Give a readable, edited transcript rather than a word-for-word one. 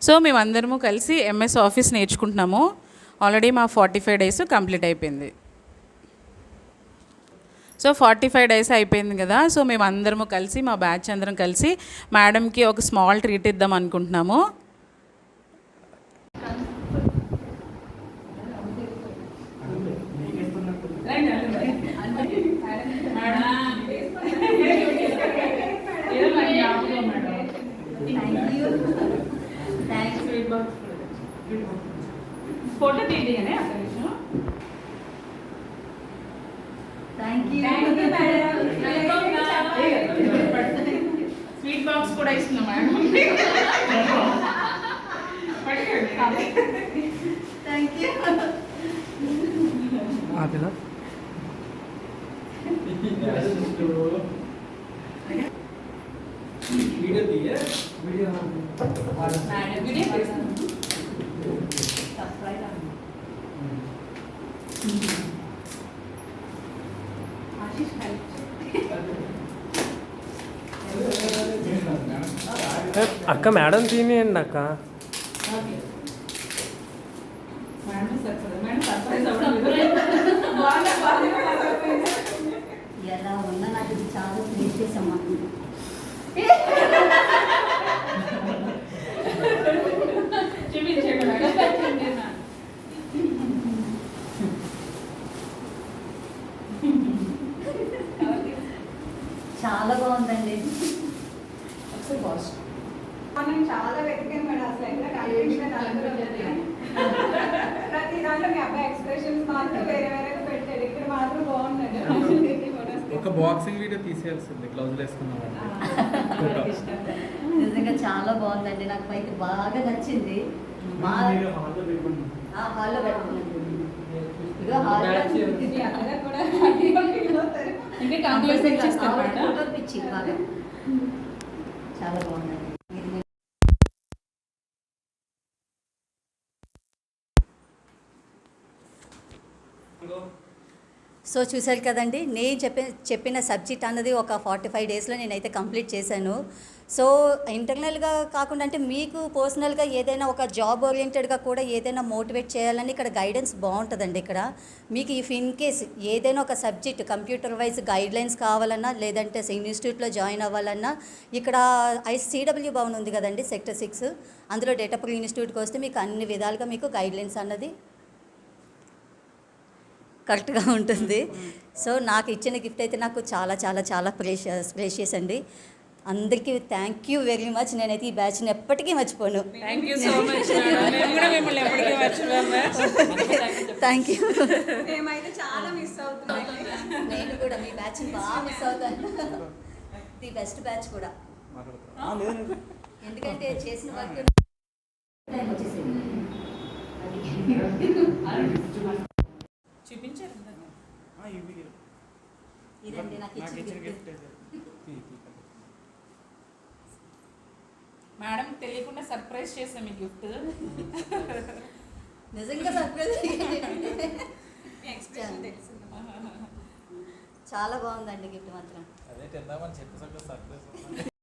So మేమందరము కలిసి MS office నేర్చుకుంటున్నాము. Already మా 45 డేస్ కంప్లీట్ అయిపోయింది. సో 45 డేస్ అయిపోయింది కదా. సో మేమందరము కలిసి మా బ్యాచ్ అందరం కలిసి మేడంకి ఒక స్మాల్ ట్రీట్ ఇద్దాం అనుకుంటున్నాము. ఫోటో తీయగానే స్వీట్ బాక్స్ కూడా ఇస్తున్నాం మేడం. అక్క మేడం తినేయండి అక్క. ఎలా ఉన్నా నాకు ఇది చాలా ప్రీషియస్ అమ్మా. చాలా బాగుందండి. నేను చాలా వెతికాను మేడం, అసలు ఎక్కడ కనిపించలేదు. ప్రతి దాంట్లో మీ అబ్బాయి ఎక్స్ప్రెషన్స్ మాత్రం వేరే వేరేగా పెట్టాడు, ఇక్కడ మాత్రం బాగున్నాడు. ఒక బాక్సింగ్ వీడియో తీసేయాల్సింది, గ్లౌజ్ వేసుకున్నాం. నిజంగా చాలా బాగుందండి, నాకు అయితే బాగా నచ్చింది. హాల్లో పెట్టుకున్నాను. ఇదిగో హాల్లో పిచ్చి బాగా చాలా బాగుందండి. సో చూశారు కదండి, నేను చెప్పిన సబ్జెక్ట్ అన్నది ఒక 45 డేస్లో నేనైతే కంప్లీట్ చేశాను. సో ఇంటర్నల్గా కాకుండా అంటే మీకు పర్సనల్గా ఏదైనా ఒక జాబ్ ఓరియంటెడ్గా కూడా ఏదైనా మోటివేట్ చేయాలని ఇక్కడ గైడెన్స్ బాగుంటుందండి. ఇక్కడ మీకు ఇఫ్ ఇన్ కేస్ ఏదైనా ఒక సబ్జెక్ట్ కంప్యూటర్ వైజ్ గైడ్లైన్స్ కావాలన్నా, లేదంటే ఇన్స్టిట్యూట్లో జాయిన్ అవ్వాలన్నా, ఇక్కడ సిడబ్ల్యూ భవన్ ఉంది కదండి, సెక్టర్ 6, అందులో డేటాపూర్ ఇన్స్టిట్యూట్కి వస్తే మీకు అన్ని విధాలుగా మీకు గైడ్లైన్స్ అన్నది కరెక్ట్గా ఉంటుంది. సో నాకు ఇచ్చిన గిఫ్ట్ అయితే నాకు చాలా చాలా చాలా ప్రేషియస్ అండి. అందరికీ థ్యాంక్ యూ వెరీ మచ్. నేనైతే ఈ బ్యాచ్ని ఎప్పటికీ మర్చిపోను. Thank you so much. Thank you. మేమైతే చాలా మిస్ అవుతున్నాం. నేను కూడా మీ బ్యాచ్ని బాగా మిస్ అవుతాను. ది బెస్ట్ బ్యాచ్ కూడా, ఎందుకంటే చేసిన వర్క్ చూపించారు. ఇదండి నాకు ఇచ్చిన గిఫ్ట్. మేడం తెలియకుండా సర్ప్రైజ్ చేసాం ఈ గిఫ్ట్. నిజంగా సర్ప్రైజ్. చాలా బాగుందండి గిఫ్ట్ మాత్రం. అదే తిందామని చెప్పేసి సర్ప్రైజ్.